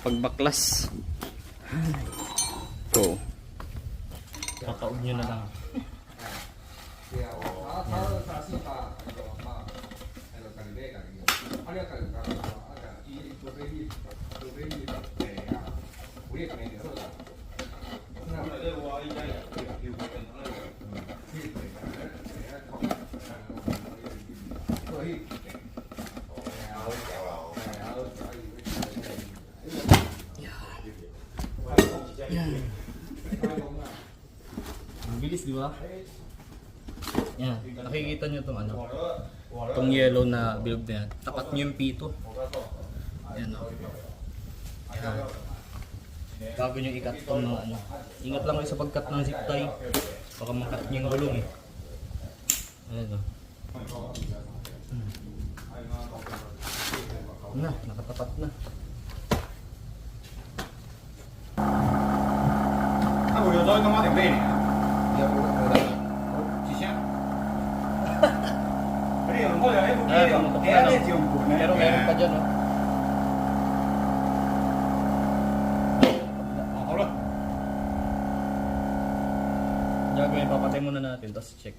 pagbaklas. So, tataog nyo na lang. Yan. Ang bilis, di ba? Yan. Nakikita nyo itong ano? Itong yellow na bilog na yan. Tapat nyo yung pito. Yan o. Yan. Bago nyo i-cut itong mga ano. Ingat lang kayo sa pag-cut ng zip tie. Baka makat nyo yung gulong eh. Ayan o. Na, nakatapat na.我有时候他妈得背你，极限。而且有后来又不一定，哎，那就不能。 Pero meron pa dyan, no? Halo. Gagawin, papatay muna natin, tapos check.